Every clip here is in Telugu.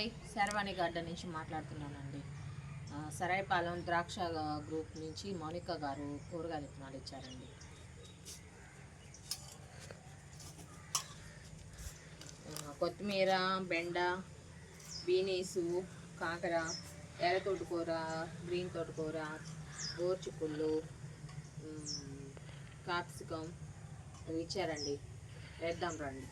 హాయ్, శర్వాణి గార్డెన్ నుంచి మాట్లాడుతున్నానండి. సరాయపాలెం ద్రాక్ష గ్రూప్ నుంచి మౌనిక గారు కూరగాయల విత్తనాలు ఇచ్చారండి. కొత్తిమీర, బెండ, బీనీసు, కాకర, ఎర్ర తోటకూర, గ్రీన్ తోటకూర, గోర్చిక్కుళ్ళు, కాప్సికం ఇచ్చారండి. వేద్దాం రండి.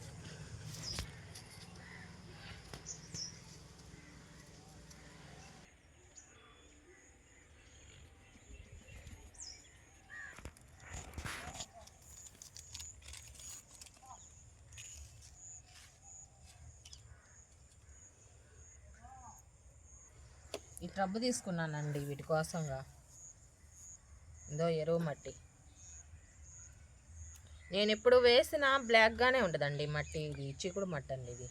ఈ ట్రబ్బు తీసుకున్నానండి వీటి కోసంగా. ఇదో ఎరువు మట్టి. నేను ఎప్పుడు వేసిన బ్లాక్గానే ఉంటుందండి మట్టి. ఇది చిక్కుడు మట్టి అండి. ఇది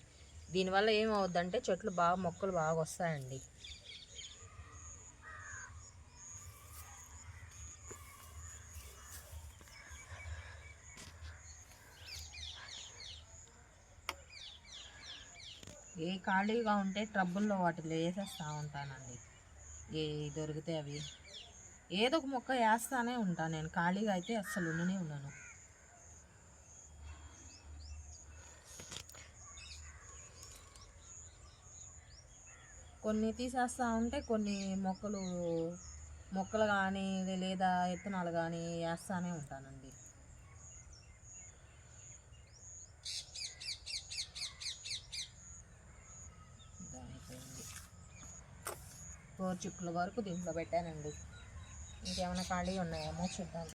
దీనివల్ల ఏమవుద్దంటే చెట్లు బాగా మొక్కలు బాగా వస్తాయండి. ఏ ఖాళీగా ఉంటే ట్రబ్బుల్లో వాటిలో వేసేస్తూ ఉంటానండి. ఏ దొరికితే అవి ఏదో ఒక మొక్క వేస్తానే ఉంటాను నేను. ఖాళీగా అయితే అస్సలు ఉండనే ఉన్నాను. కొన్ని తీసేస్తూ ఉంటే కొన్ని మొక్కలు కానీ లేదా విత్తనాలు కానీ వేస్తూనే ఉంటానండి. గోరుచిక్కుల వరకు దీంట్లో పెట్టానండి. ఇంకేమైనా ఖాళీ ఉన్నాయేమో చూద్దాం.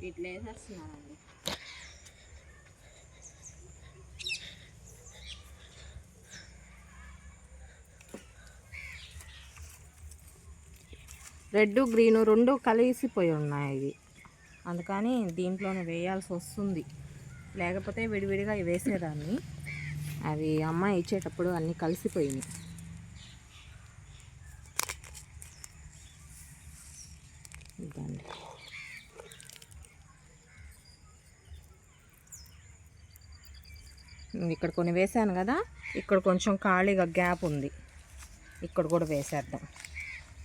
ఇట్లా వేసేస్తున్నానండి. రెడ్ గ్రీను రెండు కలిసిపోయి ఉన్నాయి ఇవి. అందుకని దీంట్లోనే వేయాల్సి వస్తుంది. లేకపోతే విడివిడిగా వేసేదాన్ని. అవి అమ్మాయి ఇచ్చేటప్పుడు అన్నీ కలిసిపోయినాయి. ఇదండి. ఇక్కడ కొన్ని వేసాను కదా, ఇక్కడ కొంచెం ఖాళీగా గ్యాప్ ఉంది. ఇక్కడ కూడా వేసేద్దాం.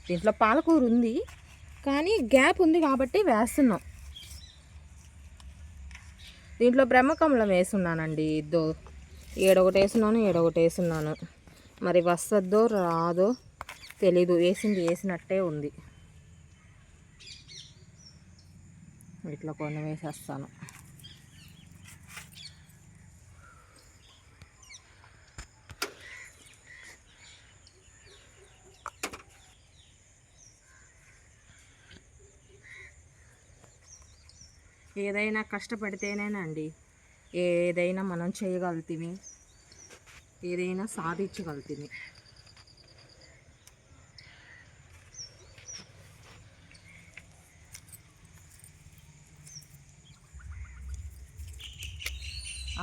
దీంట్లో పాలకూర ఉంది కానీ గ్యాప్ ఉంది కాబట్టి వేస్తున్నాం. దీంట్లో బ్రహ్మకమలం వేస్తున్నానండి. ఏడొకటి వేస్తున్నాను. మరి వస్తుందో రాదో తెలీదు. వేసినట్టే ఉంది. ఇట్లా కొన్ని వేసేస్తాను. ఏదైనా కష్టపడితేనేనండి ఏదైనా మనం చేయగలుగుతాము, ఏదైనా సాధించగలుగుతాము.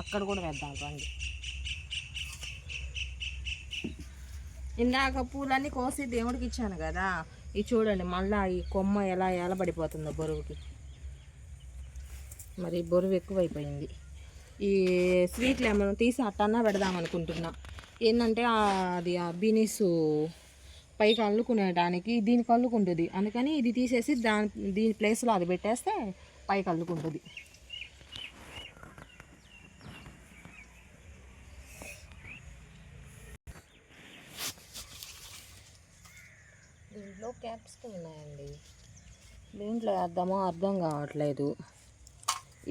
అక్కడ కూడా వేద్దాం రండి. ఇందాక పూలన్నీ కోసి దేవుడికి ఇచ్చాను కదా, ఇది చూడండి మళ్ళీ ఈ కొమ్మ ఎలా ఏలబడిపోతుందో బరువుకి. మరి బరువు ఎక్కువైపోయింది. ఈ స్వీట్ లెమన్ తీసి అట్టన్నా పెడదాం అనుకుంటున్నా. ఏంటంటే అది ఆ బీనీసు పైకి అల్లుకునేటానికి దీనికి అల్లుకుంటుంది. అందుకని ఇది తీసేసి దీని ప్లేస్లో అది పెట్టేస్తే పైకి అల్లుకుంటుంది. దీంట్లో క్యాప్సికం ఉన్నాయండి. దీంట్లో వేద్దామో అర్థం కావట్లేదు.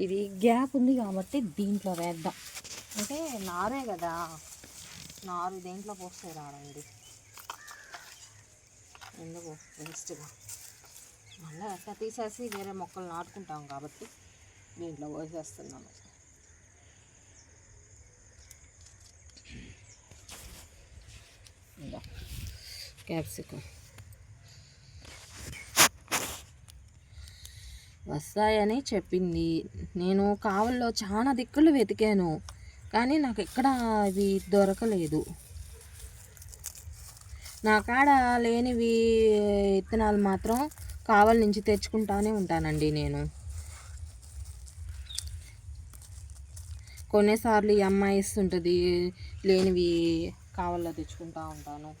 ఇది గ్యాప్ ఉంది కాబట్టి దీంట్లో వేద్దాం. అంటే నారే కదా, నారు దేంట్లో పోస్తే రాడండి. ఎందుకు వేస్ట్గా మళ్ళీ అట్లా తీసేసి వేరే మొక్కలు నాటుకుంటాం కాబట్టి దీంట్లో పోసేస్తున్నాను. ఇంకా క్యాప్సికం వస్తాయని చెప్పింది. నేను కావల్లో చాలా దిక్కులు వెతికాను కానీ నాకు ఎక్కడ అవి దొరకలేదు. నా కాడ లేనివి విత్తనాలు మాత్రం కావలి నుంచి తెచ్చుకుంటానే ఉంటానండి నేను. కొన్నిసార్లు ఈ అమ్మాయి ఇస్తుంటుంది, లేనివి కావాలో తెచ్చుకుంటూ ఉంటాను.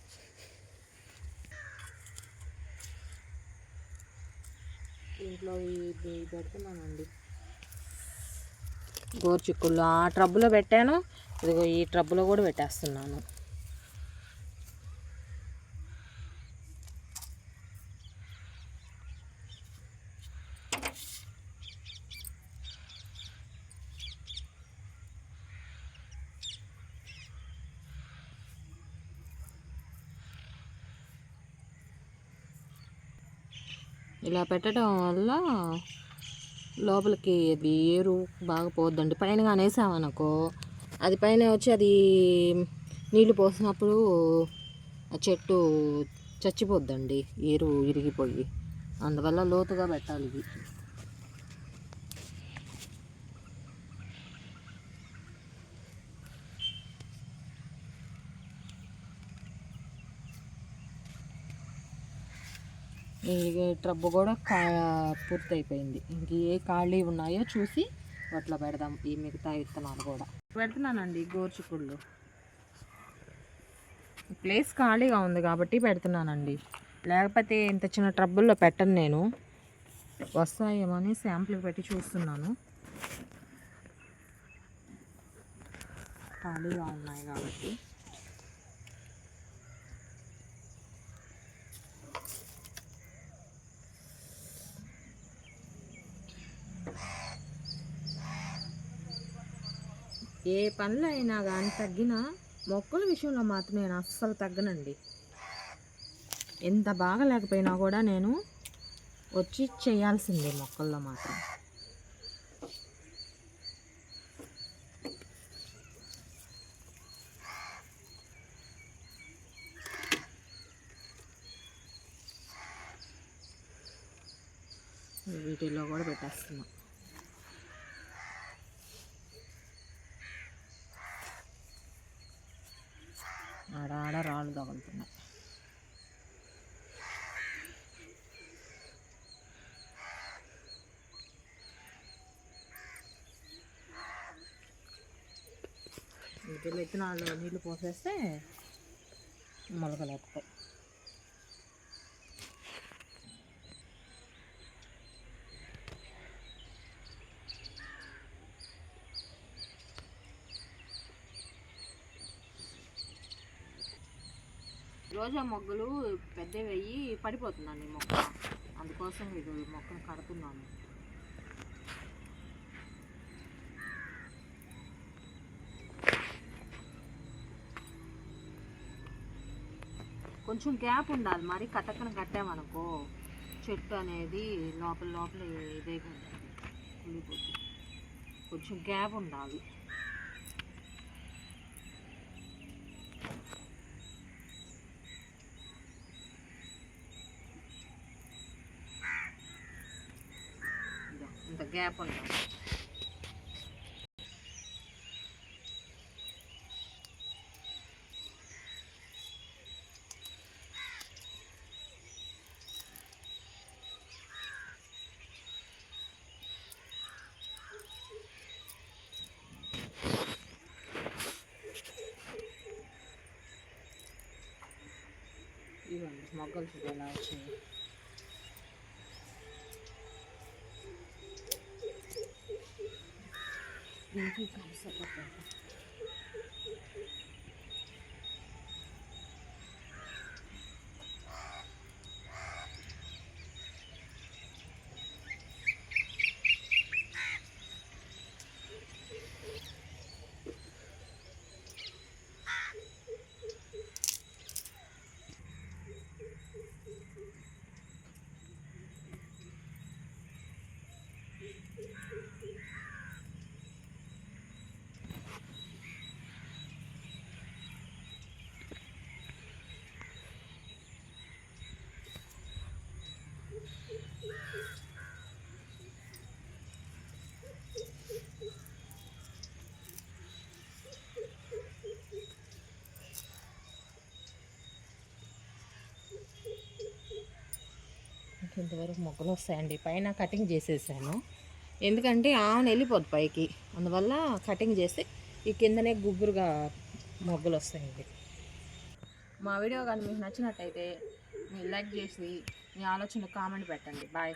ఇంట్లో ఇది పెడుతున్నానండి గోరుచిక్కుళ్ళు. ఆ ట్రబ్బులో పెట్టాను, ఇదిగో ఈ ట్రబ్బులో కూడా పెట్టేస్తున్నాను. ఇలా పెట్టడం వల్ల లోపలికి అది ఏరు బాగా పోద్దండి. పైన కానీ వేసామనుకో అది పైన వచ్చి అది నీళ్ళు పోసినప్పుడు ఆ చెట్టు చచ్చిపోద్దండి, ఏరు ఇరిగిపోయి. అందువల్ల లోతుగా పెట్టాలి ఇది. ఈ ట్రబ్బు కూడా పూర్తయిపోయింది. ఇంక ఏ ఖాళీ ఉన్నాయో చూసి అట్లా పెడదాం ఈ మిగతా విత్తనాలు కూడా. పెడుతున్నానండి గోరుచిక్కుళ్ళు. ప్లేస్ ఖాళీగా ఉంది కాబట్టి పెడుతున్నానండి, లేకపోతే ఇంత చిన్న ట్రబ్బుల్లో పెట్టను నేను. వస్తాయేమో అని శాంపుల్ పెట్టి చూస్తున్నాను, ఖాళీగా ఉన్నాయి కాబట్టి. ఏ పనులు అయినా కానీ తగ్గినా మొక్కల విషయంలో మాత్రం నేను అస్సలు తగ్గనండి. ఎంత బాగా లేకపోయినా కూడా నేను వచ్చి చేయాల్సిందే మొక్కల్లో మాత్రం. వీటిల్లో కూడా పెట్టేస్తున్నా. ఆడ రాళ్ళు తగులుతున్నాయి. వీటిలో విత్తనాలు నీళ్ళు పోసేస్తే మొలకలు వస్తాయి. రోజా మొగ్గలు పెద్దవి అయ్యి పడిపోతున్నాను ఈ మొక్క, అందుకోసం ఇది మొక్కను కడుతున్నాను. కొంచెం గ్యాప్ ఉండాలి, మరి కట్టకన కట్టామనుకో చెట్టు అనేది లోపల లోపల ఇదేగా ఉంటుంది, కుళ్ళిపోతుంది. కొంచెం గ్యాప్ ఉండాలి. ఇంత గ్యాప్ ఉండాలి. ఇవ్వండి మొగ్గలు చూడ ఎలా వచ్చాయి. దీనికి కలిసిపోతుంది. ఇంతవరకు మొగ్గలు వస్తాయండి. పైన కటింగ్ చేసేసాను, ఎందుకంటే ఆమె వెళ్ళిపోద్ది పైకి, అందువల్ల కటింగ్ చేసి ఈ కిందనే గుబురుగా మొగ్గలు వస్తాయండి. మా వీడియో కానీ మీకు నచ్చినట్టయితే మీరు లైక్ చేసి మీ ఆలోచన కామెంట్ పెట్టండి. బాయ్.